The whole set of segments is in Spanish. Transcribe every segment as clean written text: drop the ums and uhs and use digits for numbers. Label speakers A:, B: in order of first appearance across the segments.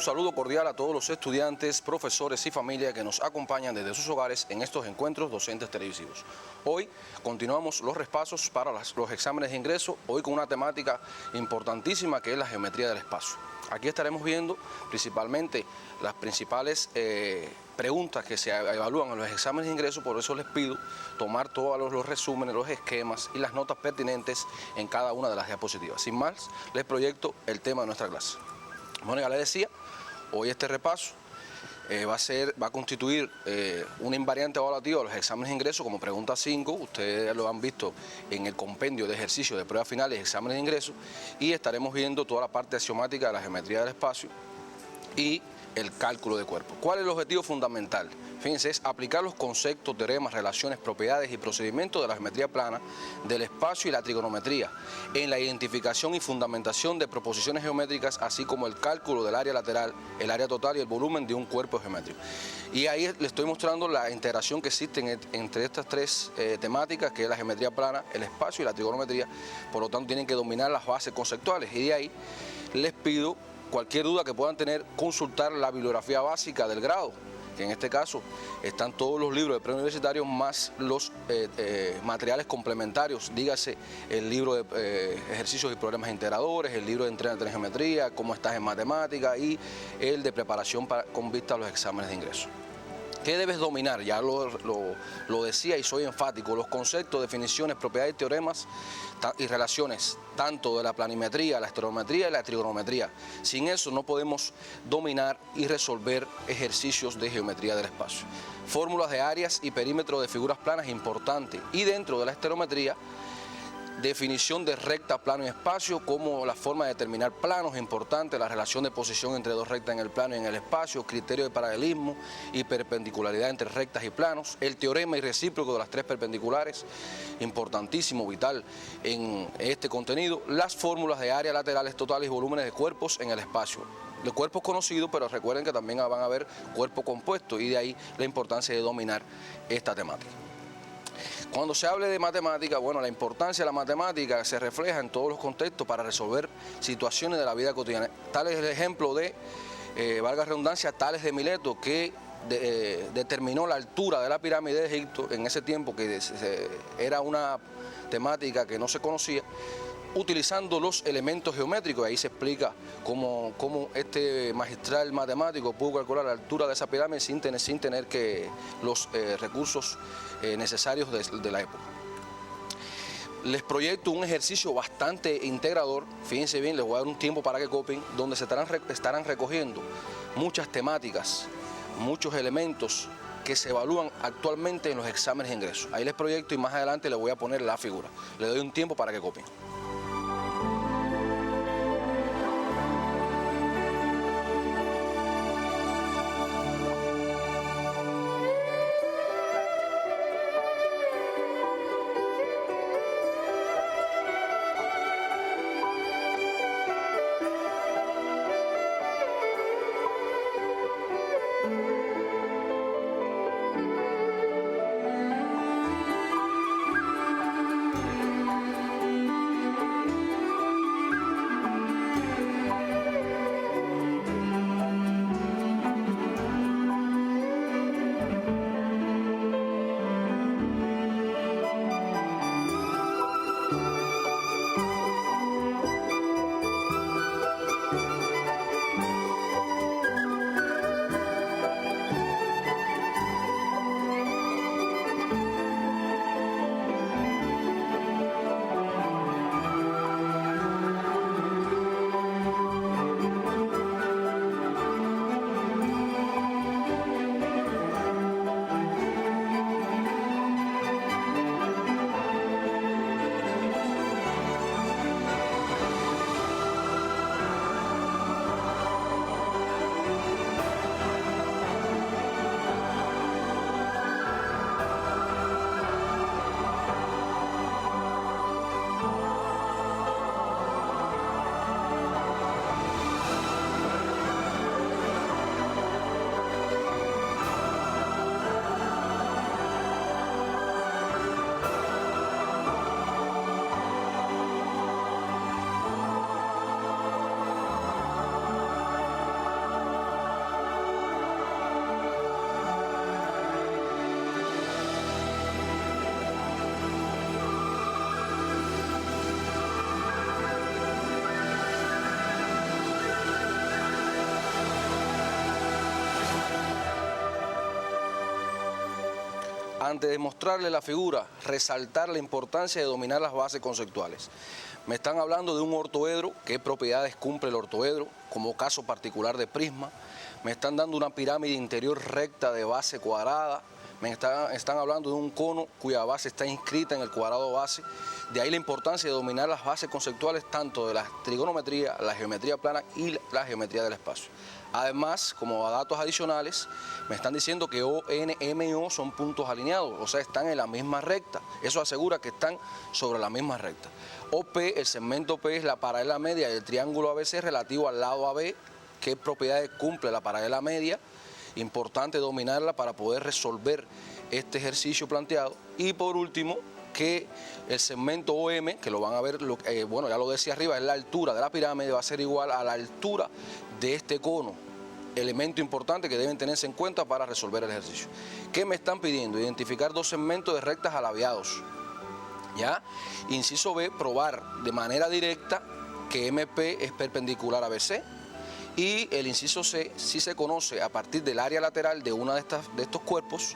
A: saludo cordial a todos los estudiantes, profesores y familias que nos acompañan desde sus hogares en estos encuentros docentes televisivos. Hoy continuamos los repasos para los exámenes de ingreso, hoy con una temática importantísima que es la geometría del espacio. Aquí estaremos viendo principalmente las principales preguntas que se evalúan en los exámenes de ingreso, por eso les pido tomar todos los resúmenes, los esquemas y las notas pertinentes en cada una de las diapositivas. Sin más, les proyecto el tema de nuestra clase. Bueno, ya les decía, hoy este repaso va a constituir una invariante evaluativa de los exámenes de ingreso como pregunta 5, ustedes lo han visto en el compendio de ejercicios de pruebas finales y exámenes de ingreso, y estaremos viendo toda la parte axiomática de la geometría del espacio y el cálculo de cuerpo. ¿Cuál es el objetivo fundamental? Fíjense, es aplicar los conceptos, teoremas, relaciones, propiedades y procedimientos de la geometría plana, del espacio y la trigonometría, en la identificación y fundamentación de proposiciones geométricas, así como el cálculo del área lateral, el área total y el volumen de un cuerpo geométrico. Y ahí les estoy mostrando la integración que existe entre estas tres temáticas, que es la geometría plana, el espacio y la trigonometría. Por lo tanto, tienen que dominar las bases conceptuales. Y de ahí les pido cualquier duda que puedan tener, consultar la bibliografía básica del grado, que en este caso están todos los libros de preuniversitarios más los materiales complementarios, dígase el libro de ejercicios y problemas integradores, el libro de entrenamiento en geometría, cómo estás en matemática y el de preparación con vista a los exámenes de ingreso. ¿Qué debes dominar? Ya lo decía y soy enfático, los conceptos, definiciones, propiedades y teoremas y relaciones, tanto de la planimetría, la estereometría y la trigonometría. Sin eso no podemos dominar y resolver ejercicios de geometría del espacio. Fórmulas de áreas y perímetros de figuras planas importantes, y dentro de la estereometría, definición de recta, plano y espacio, como la forma de determinar planos importante, la relación de posición entre dos rectas en el plano y en el espacio, criterio de paralelismo y perpendicularidad entre rectas y planos, el teorema y recíproco de las tres perpendiculares, importantísimo, vital en este contenido, las fórmulas de áreas laterales totales y volúmenes de cuerpos en el espacio. Los cuerpos conocidos, pero recuerden que también van a haber cuerpos compuestos, y de ahí la importancia de dominar esta temática. Cuando se hable de matemática, bueno, la importancia de la matemática se refleja en todos los contextos para resolver situaciones de la vida cotidiana. Tal es el ejemplo de, valga redundancia, Tales de Mileto, que determinó la altura de la pirámide de Egipto en ese tiempo, que era una temática que no se conocía, utilizando los elementos geométricos. Ahí se explica cómo este magistral matemático pudo calcular la altura de esa pirámide sin tener que los recursos necesarios de la época. Les proyecto un ejercicio bastante integrador, fíjense bien, les voy a dar un tiempo para que copien, donde se estarán recogiendo muchas temáticas, muchos elementos que se evalúan actualmente en los exámenes de ingreso. Ahí les proyecto y más adelante les voy a poner la figura. Les doy un tiempo para que copien. Antes de mostrarle la figura, resaltar la importancia de dominar las bases conceptuales. Me están hablando de un ortoedro, qué propiedades cumple el ortoedro, como caso particular de prisma. Me están dando una pirámide interior recta de base cuadrada. Me están hablando de un cono cuya base está inscrita en el cuadrado base. De ahí la importancia de dominar las bases conceptuales tanto de la trigonometría, la geometría plana y la geometría del espacio. Además, como datos adicionales, me están diciendo que O, N, M y O son puntos alineados, o sea, están en la misma recta. Eso asegura que están sobre la misma recta. OP, el segmento P es la paralela media del triángulo ABC relativo al lado AB. ¿Qué propiedades cumple la paralela media? Importante dominarla para poder resolver este ejercicio planteado. Y por último, que el segmento OM, que lo van a ver, bueno, ya lo decía arriba, es la altura de la pirámide, va a ser igual a la altura de este cono. Elemento importante que deben tenerse en cuenta para resolver el ejercicio. ¿Qué me están pidiendo? Identificar dos segmentos de rectas alabiados. ¿Ya? Inciso B, probar de manera directa que MP es perpendicular a BC. Y el inciso C, si se conoce a partir del área lateral de una de estos cuerpos,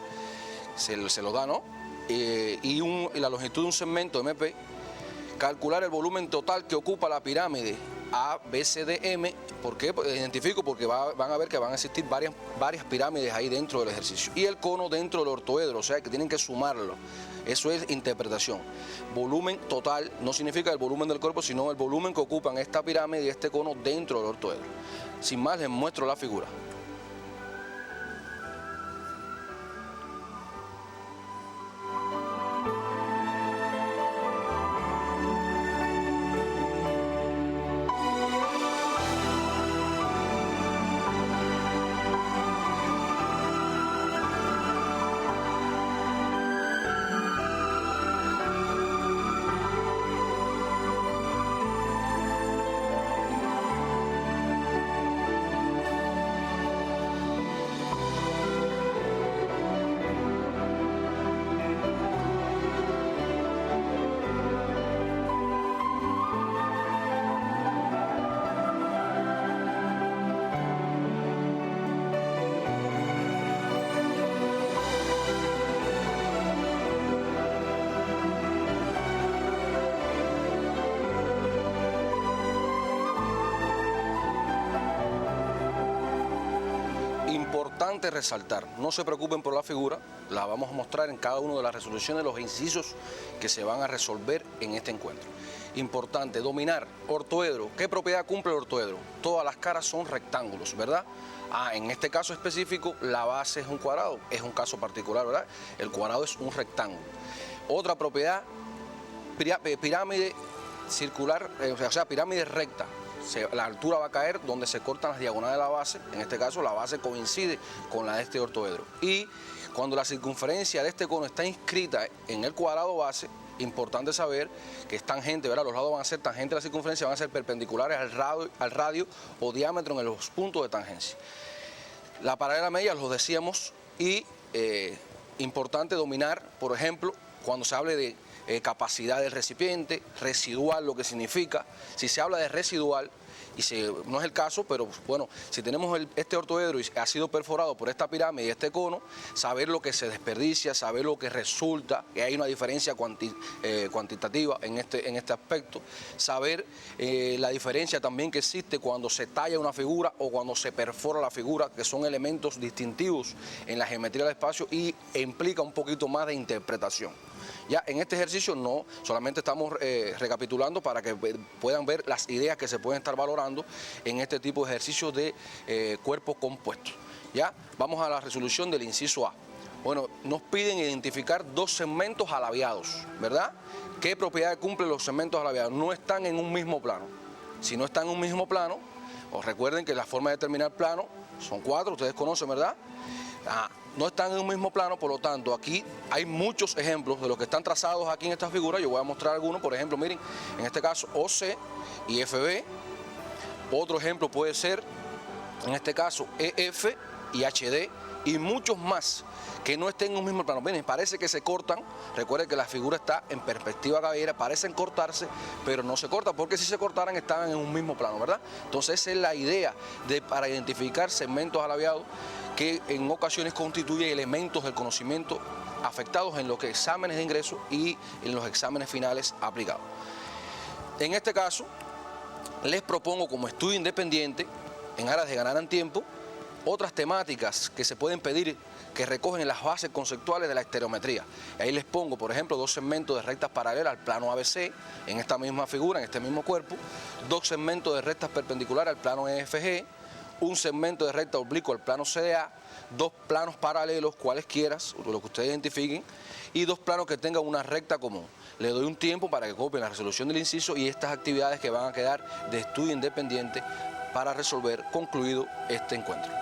A: se lo da, ¿no? Y la longitud de un segmento MP, calcular el volumen total que ocupa la pirámide ABCDM. ¿Por qué? Identifico porque van a ver que van a existir varias pirámides ahí dentro del ejercicio. Y el cono dentro del ortoedro, o sea que tienen que sumarlo. Eso es interpretación. Volumen total no significa el volumen del cuerpo, sino el volumen que ocupan esta pirámide y este cono dentro del ortoedro. Sin más, les muestro la figura. Importante resaltar, no se preocupen por la figura, la vamos a mostrar en cada una de las resoluciones, los incisos que se van a resolver en este encuentro. Importante, dominar, ortoedro. ¿Qué propiedad cumple el ortoedro? Todas las caras son rectángulos, ¿verdad? En este caso específico, la base es un cuadrado, es un caso particular, ¿verdad? El cuadrado es un rectángulo. Otra propiedad, pirámide circular, o sea, pirámide recta. La altura va a caer donde se cortan las diagonales de la base, en este caso la base coincide con la de este ortoedro. Y cuando la circunferencia de este cono está inscrita en el cuadrado base, importante saber que es tangente, ¿verdad? Los lados van a ser tangente a la circunferencia, van a ser perpendiculares al radio o diámetro en los puntos de tangencia. La paralela media, los decíamos, y importante dominar, por ejemplo, cuando se hable de capacidad del recipiente, residual, lo que significa. Si se habla de residual, no es el caso, pero bueno, si tenemos este ortoedro y ha sido perforado por esta pirámide y este cono, saber lo que se desperdicia, saber lo que resulta, que hay una diferencia cuantitativa en este aspecto, saber la diferencia también que existe cuando se talla una figura o cuando se perfora la figura, que son elementos distintivos en la geometría del espacio y implica un poquito más de interpretación. Ya en este ejercicio no solamente estamos recapitulando para que puedan ver las ideas que se pueden estar valorando en este tipo de ejercicios de cuerpos compuestos. Ya vamos a la resolución del inciso A. Bueno, nos piden identificar dos segmentos alabiados, ¿verdad? ¿Qué propiedades cumplen los segmentos alabiados? No están en un mismo plano. Si no están en un mismo plano, os recuerden que la forma de determinar plano son 4, ustedes conocen, ¿verdad? No están en un mismo plano, por lo tanto, aquí hay muchos ejemplos de los que están trazados aquí en esta figura. Yo voy a mostrar algunos, por ejemplo, miren, en este caso OC y FB. Otro ejemplo puede ser, en este caso, EF y HD y muchos más que no estén en un mismo plano. Miren, parece que se cortan. Recuerden que la figura está en perspectiva cabellera, parecen cortarse, pero no se cortan, porque si se cortaran estaban en un mismo plano, ¿verdad? Entonces esa es la idea para identificar segmentos alabiados que en ocasiones constituye elementos del conocimiento afectados en los exámenes de ingreso y en los exámenes finales aplicados. En este caso, les propongo como estudio independiente, en aras de ganar en tiempo, otras temáticas que se pueden pedir que recogen las bases conceptuales de la estereometría. Ahí les pongo, por ejemplo, 2 segmentos de rectas paralelas al plano ABC, en esta misma figura, en este mismo cuerpo, 2 segmentos de rectas perpendiculares al plano EFG, un segmento de recta oblicuo al plano CDA, 2 planos paralelos, cualesquiera, lo que ustedes identifiquen, y 2 planos que tengan una recta común. Le doy un tiempo para que copien la resolución del inciso y estas actividades que van a quedar de estudio independiente para resolver concluido este encuentro.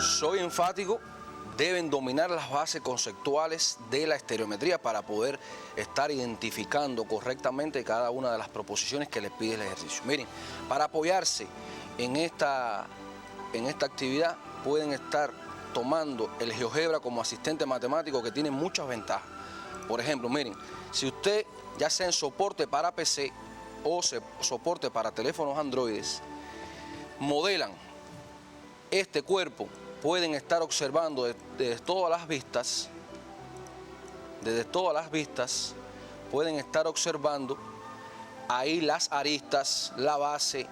A: Soy enfático, deben dominar las bases conceptuales de la estereometría para poder estar identificando correctamente cada una de las proposiciones que les pide el ejercicio. Miren, para apoyarse en esta actividad pueden estar tomando el GeoGebra como asistente matemático, que tiene muchas ventajas. Por ejemplo, miren, si usted ya sea en soporte para PC o soporte para teléfonos androides, modelan este cuerpo, pueden estar observando desde todas las vistas, pueden estar observando ahí las aristas, la base.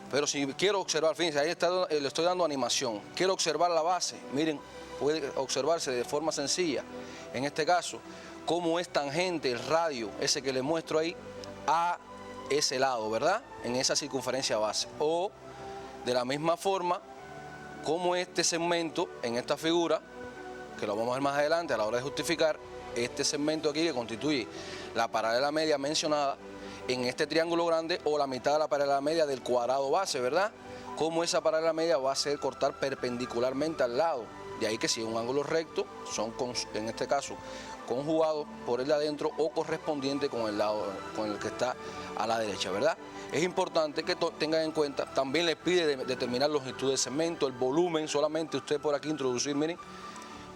A: Pero si quiero observar, fíjense, ahí le estoy dando animación, quiero observar la base, miren, puede observarse de forma sencilla, en este caso, cómo es tangente el radio, ese que le muestro ahí, a ese lado, ¿verdad? En esa circunferencia base. O de la misma forma, como este segmento en esta figura, que lo vamos a ver más adelante a la hora de justificar, este segmento aquí que constituye la paralela media mencionada en este triángulo grande o la mitad de la paralela media del cuadrado base, ¿verdad? Como esa paralela media va a ser cortar perpendicularmente al lado. De ahí que si es un ángulo recto, son en este caso conjugados por el de adentro o correspondiente con el lado con el que está a la derecha, ¿verdad? Es importante que tengan en cuenta, también les pide determinar la longitud del segmento, el volumen, solamente usted por aquí introducir, miren,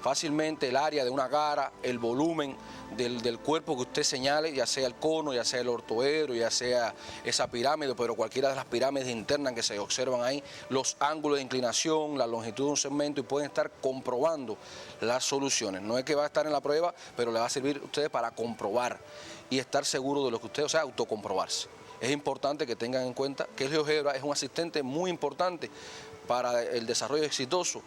A: fácilmente el área de una cara, el volumen del cuerpo que usted señale, ya sea el cono, ya sea el ortoedro, ya sea esa pirámide, pero cualquiera de las pirámides internas que se observan ahí, los ángulos de inclinación, la longitud de un segmento, y pueden estar comprobando las soluciones. No es que va a estar en la prueba, pero le va a servir a ustedes para comprobar y estar seguro de lo que ustedes, o sea, autocomprobarse. Es importante que tengan en cuenta que el GeoGebra es un asistente muy importante para el desarrollo exitoso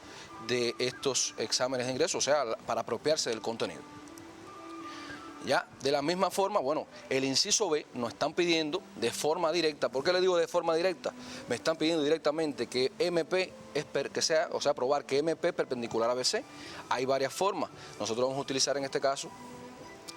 A: de estos exámenes de ingreso, o sea, para apropiarse del contenido. Ya, de la misma forma, bueno, el inciso B nos están pidiendo de forma directa. ¿Por qué le digo de forma directa? Me están pidiendo directamente que MP probar que MP es perpendicular a BC. Hay varias formas. Nosotros vamos a utilizar en este caso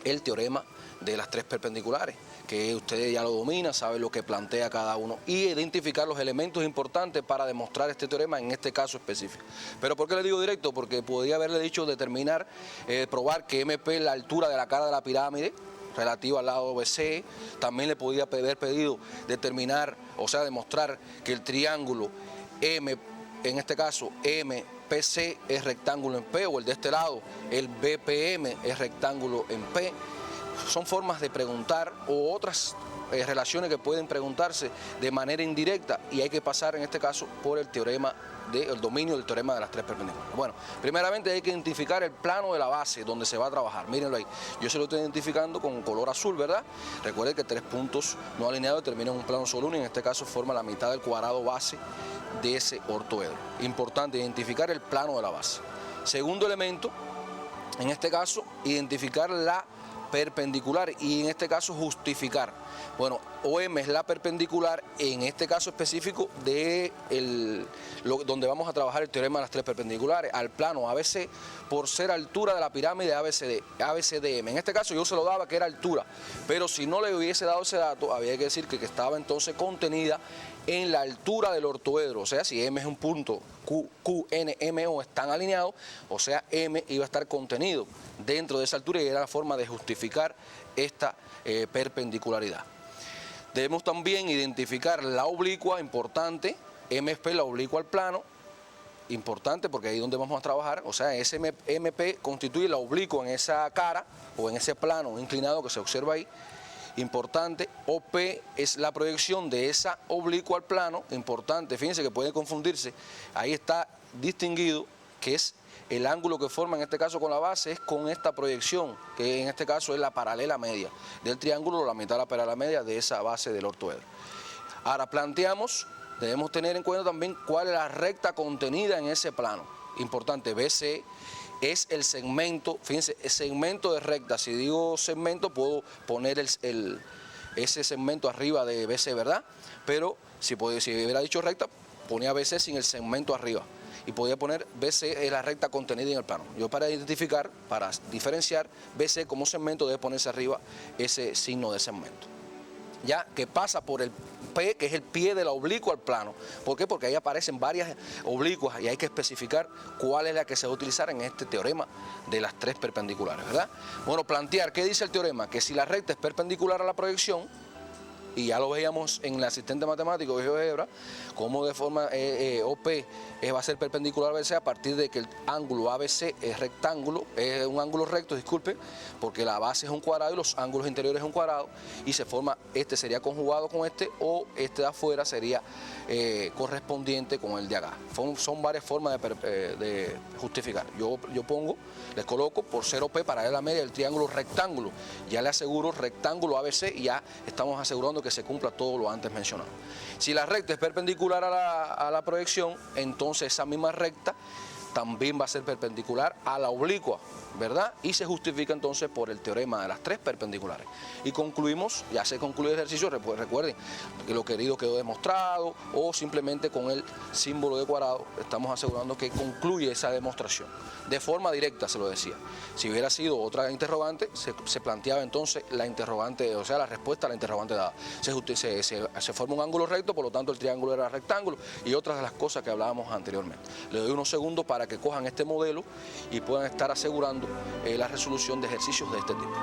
A: el teorema de las 3 perpendiculares, que ustedes ya lo dominan, saben lo que plantea cada uno, y identificar los elementos importantes para demostrar este teorema en este caso específico. Pero ¿por qué le digo directo? Porque podría haberle dicho determinar, probar que MP es la altura de la cara de la pirámide relativa al lado BC. También le podría haber pedido determinar, o sea, demostrar que el triángulo en este caso MPC es rectángulo en P, o el de este lado, el BPM es rectángulo en P. Son formas de preguntar, o otras relaciones que pueden preguntarse de manera indirecta, y hay que pasar en este caso por el teorema del dominio del teorema de las tres perpendiculares. Bueno, primeramente hay que identificar el plano de la base donde se va a trabajar. Mírenlo ahí, yo se lo estoy identificando con color azul, ¿verdad? Recuerden que 3 puntos no alineados determinan un plano solo uno, y en este caso forma la mitad del cuadrado base de ese ortoedro. Importante identificar el plano de la base. Segundo elemento, en este caso, identificar la perpendicular, y en este caso justificar. Bueno, OM es la perpendicular en este caso específico de donde vamos a trabajar el teorema de las tres perpendiculares al plano ABC, por ser altura de la pirámide ABCDM. En este caso yo se lo daba que era altura, pero si no le hubiese dado ese dato, había que decir que estaba entonces contenida en la altura del ortoedro. O sea, si M es un punto, Q, N, M, O están alineados, o sea, M iba a estar contenido dentro de esa altura, y era la forma de justificar esta perpendicularidad. Debemos también identificar la oblicua, importante, MP, la oblicua al plano, importante porque ahí es donde vamos a trabajar. O sea, ese MP constituye la oblicua en esa cara o en ese plano inclinado que se observa ahí. Importante, OP es la proyección de esa oblicua al plano. Importante, fíjense que puede confundirse, ahí está distinguido que es el ángulo que forma en este caso con la base, es con esta proyección, que en este caso es la paralela media del triángulo, la mitad de la paralela media de esa base del ortoedro. Ahora planteamos, debemos tener en cuenta también cuál es la recta contenida en ese plano. Importante, BC es el segmento, fíjense, el segmento de recta. Si digo segmento, puedo poner ese segmento arriba de BC, ¿verdad? Pero si hubiera dicho recta, ponía BC sin el segmento arriba, y podía poner BC es la recta contenida en el plano. Yo, para identificar, para diferenciar BC como segmento, debe ponerse arriba ese signo de segmento, ya que pasa por el P, que es el pie de la oblicua al plano. ¿Por qué? Porque ahí aparecen varias oblicuas y hay que especificar cuál es la que se va a utilizar en este teorema de las tres perpendiculares, ¿verdad? Bueno, plantear, ¿qué dice el teorema? Que si la recta es perpendicular a la proyección, y ya lo veíamos en el asistente matemático de GeoGebra, como de forma OP va a ser perpendicular a ABC a partir de que el ángulo ABC es rectángulo, es un ángulo recto, disculpe, porque la base es un cuadrado y los ángulos interiores es un cuadrado, y se forma, este sería conjugado con este, o este de afuera sería correspondiente con el de acá. Son varias formas de justificar. Yo pongo, les coloco por 0P para la media del triángulo rectángulo. Ya le aseguro rectángulo ABC, y ya estamos asegurando que se cumpla todo lo antes mencionado. Si la recta es perpendicular a la proyección, entonces esa misma recta también va a ser perpendicular a la oblicua, ¿verdad? Y se justifica entonces por el teorema de las tres perpendiculares. Y concluimos, ya se concluye el ejercicio, recuerden que lo querido quedó demostrado, o simplemente con el símbolo de cuadrado estamos asegurando que concluye esa demostración. De forma directa se lo decía. Si hubiera sido otra interrogante, se planteaba entonces la interrogante, o sea, la respuesta a la interrogante dada. Se forma un ángulo recto, por lo tanto el triángulo era rectángulo, y otras de las cosas que hablábamos anteriormente. Le doy unos segundos para que cojan este modelo y puedan estar asegurando la resolución de ejercicios de este tipo.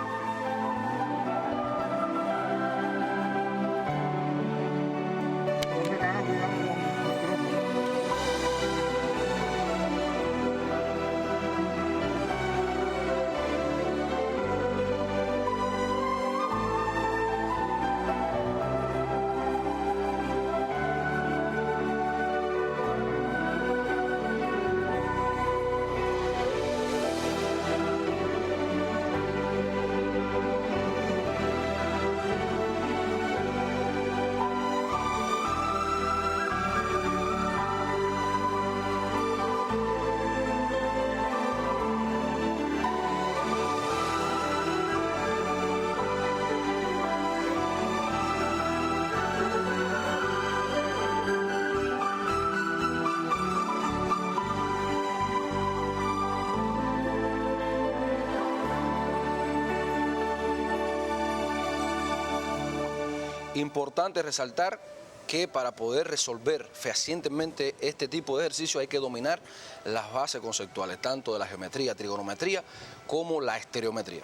A: Importante resaltar que para poder resolver fehacientemente este tipo de ejercicio hay que dominar las bases conceptuales, tanto de la geometría, trigonometría, como la estereometría.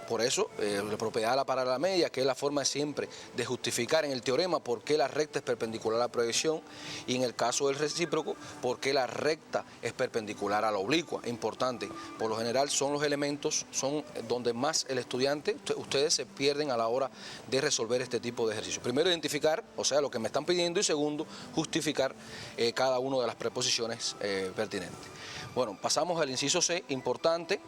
A: Por eso, la propiedad de la paralela media, que es la forma siempre de justificar en el teorema por qué la recta es perpendicular a la proyección, y en el caso del recíproco, por qué la recta es perpendicular a la oblicua. Importante, por lo general son los elementos, son donde más el estudiante, ustedes se pierden a la hora de resolver este tipo de ejercicios. Primero, identificar, o sea, lo que me están pidiendo, y segundo, justificar cada una de las preposiciones pertinentes. Bueno, pasamos al inciso C, importante.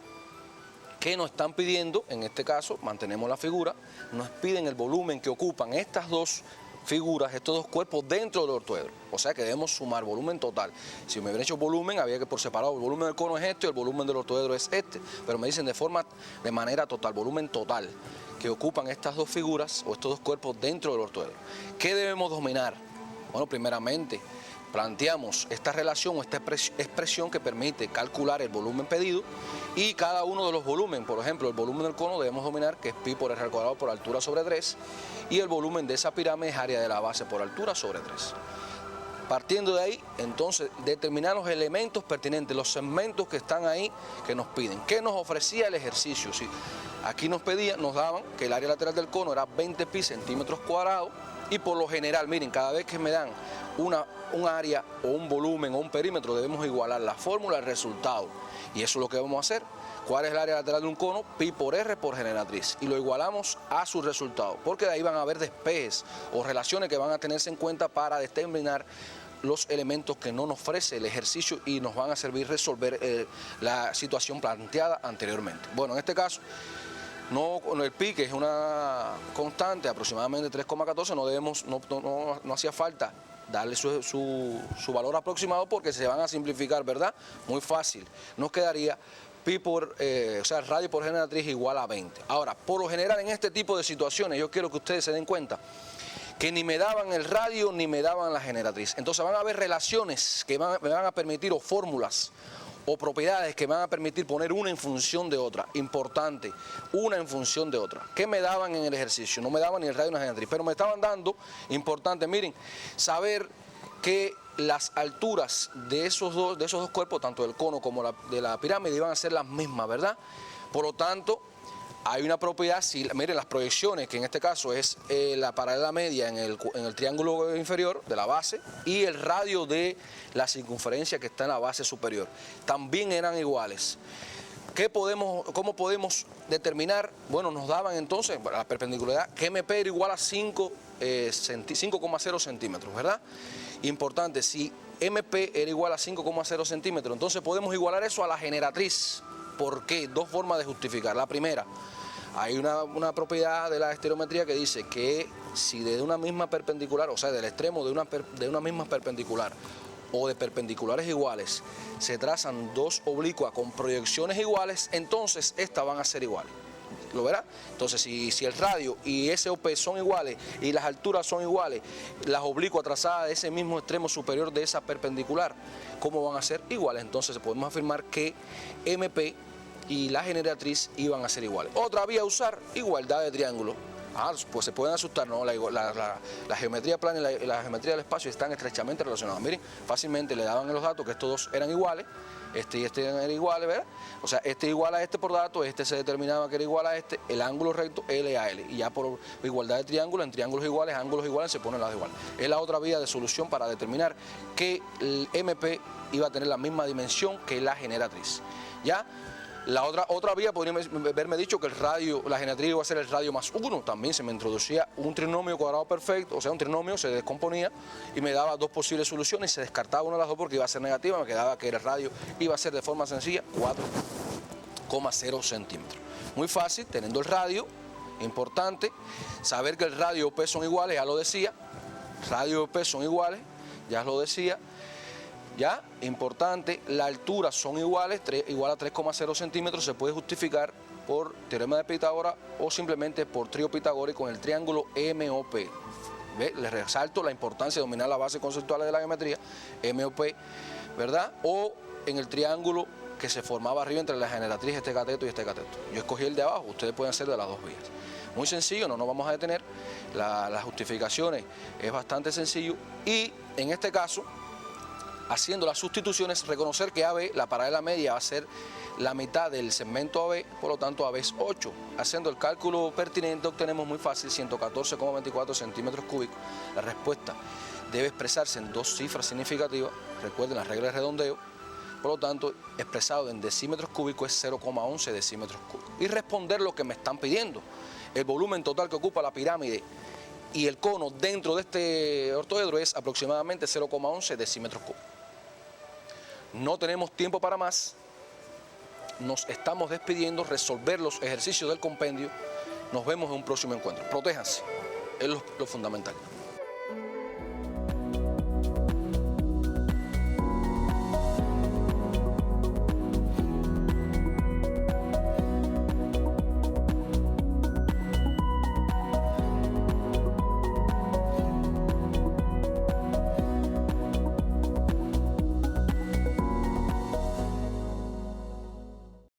A: ¿Qué nos están pidiendo? En este caso, mantenemos la figura, nos piden el volumen que ocupan estas dos figuras, estos dos cuerpos dentro del ortoedro. O sea que debemos sumar volumen total. Si me hubieran hecho volumen, había que por separado, el volumen del cono es este y el volumen del ortoedro es este. Pero me dicen de manera total, volumen total, que ocupan estas dos figuras o estos dos cuerpos dentro del ortoedro. ¿Qué debemos dominar? Bueno, primeramente, planteamos esta relación o esta expresión que permite calcular el volumen pedido y cada uno de los volúmenes. Por ejemplo, el volumen del cono debemos dominar, que es pi por r al cuadrado por altura sobre 3, y el volumen de esa pirámide es área de la base por altura sobre 3. Partiendo de ahí, entonces, determinar los elementos pertinentes, los segmentos que están ahí que nos piden. ¿Qué nos ofrecía el ejercicio? Sí, aquí nos daban que el área lateral del cono era 20 pi centímetros cuadrados, y por lo general, miren, cada vez que me dan un área o un volumen o un perímetro, debemos igualar la fórmula al resultado. Y eso es lo que vamos a hacer. ¿Cuál es el área lateral de un cono? Pi por r por generatriz. Y lo igualamos a su resultado, porque de ahí van a haber despejes o relaciones que van a tenerse en cuenta para determinar los elementos que no nos ofrece el ejercicio y nos van a servir resolver la situación planteada anteriormente. Bueno, en este caso, no, con el pi, que es una constante aproximadamente 3,14, no hacía falta darle su valor aproximado porque se van a simplificar, ¿verdad? Muy fácil. Nos quedaría pi o sea, radio por generatriz igual a 20. Ahora, por lo general en este tipo de situaciones, yo quiero que ustedes se den cuenta que ni me daban el radio ni me daban la generatriz. Entonces van a haber relaciones que me van a permitir, o fórmulas, o propiedades que me van a permitir poner una en función de otra. Importante, una en función de otra. ¿Qué me daban en el ejercicio? No me daban ni el radio ni la generatriz, pero me estaban dando, importante, miren, saber que las alturas de esos dos cuerpos, tanto del cono como de la pirámide, iban a ser las mismas, ¿verdad? Por lo tanto, hay una propiedad, miren, las proyecciones, que en este caso es la paralela media en el triángulo inferior de la base y el radio de la circunferencia que está en la base superior, también eran iguales. ¿Cómo podemos determinar? Bueno, nos daban entonces la perpendicularidad, que MP era igual a 5,0 centímetros, ¿verdad? Importante, si MP era igual a 5,0 centímetros, entonces podemos igualar eso a la generatriz. ¿Por qué? Dos formas de justificar. La primera, hay una propiedad de la estereometría que dice que si de una misma perpendicular, o sea, del extremo de una misma perpendicular o de perpendiculares iguales, se trazan dos oblicuas con proyecciones iguales, entonces estas van a ser iguales. ¿Lo verá? Entonces, si el radio y SOP son iguales y las alturas son iguales, las oblicuas trazadas de ese mismo extremo superior de esa perpendicular, ¿cómo van a ser iguales? Entonces podemos afirmar que MP y la generatriz iban a ser iguales. Otra vía a usar, igualdad de triángulo. Pues se pueden asustar, ¿no? La geometría plana y la geometría del espacio están estrechamente relacionadas. Miren, fácilmente le daban en los datos que estos dos eran iguales, este y este eran iguales, ¿verdad? O sea, este igual a este por datos, este se determinaba que era igual a este, el ángulo recto L a L. Y ya por igualdad de triángulo, en triángulos iguales, ángulos iguales, se ponen las iguales. Es la otra vía de solución para determinar que el MP iba a tener la misma dimensión que la generatriz. ¿Ya? La otra vía podría haberme dicho que la generatriz iba a ser el radio más 1. También se me introducía un trinomio cuadrado perfecto, o sea, un trinomio se descomponía y me daba dos posibles soluciones y se descartaba una de las dos porque iba a ser negativa, me quedaba que el radio iba a ser de forma sencilla 4,0 centímetros. Muy fácil, teniendo el radio, importante, saber que el radio y P son iguales, ya lo decía, radio y P son iguales, ya lo decía. ¿Ya? Importante, la altura son iguales, igual a 3,0 centímetros, se puede justificar por teorema de Pitágoras o simplemente por trío pitagórico en el triángulo MOP. ¿Ve? Les resalto la importancia de dominar la base conceptual de la geometría, MOP, ¿verdad? O en el triángulo que se formaba arriba entre la generatriz, este cateto y este cateto. Yo escogí el de abajo, ustedes pueden hacer de las dos vías. Muy sencillo, no nos vamos a detener, las justificaciones es bastante sencillo y en este caso, haciendo las sustituciones, reconocer que AB, la paralela media, va a ser la mitad del segmento AB, por lo tanto AB es 8. Haciendo el cálculo pertinente obtenemos muy fácil 114,24 centímetros cúbicos. La respuesta debe expresarse en dos cifras significativas, recuerden la regla de redondeo, por lo tanto expresado en decímetros cúbicos es 0,11 decímetros cúbicos. Y responder lo que me están pidiendo. El volumen total que ocupa la pirámide y el cono dentro de este ortoedro es aproximadamente 0,11 decímetros cúbicos. No tenemos tiempo para más, nos estamos despidiendo, resolver los ejercicios del compendio, nos vemos en un próximo encuentro. Protéjanse, es lo fundamental.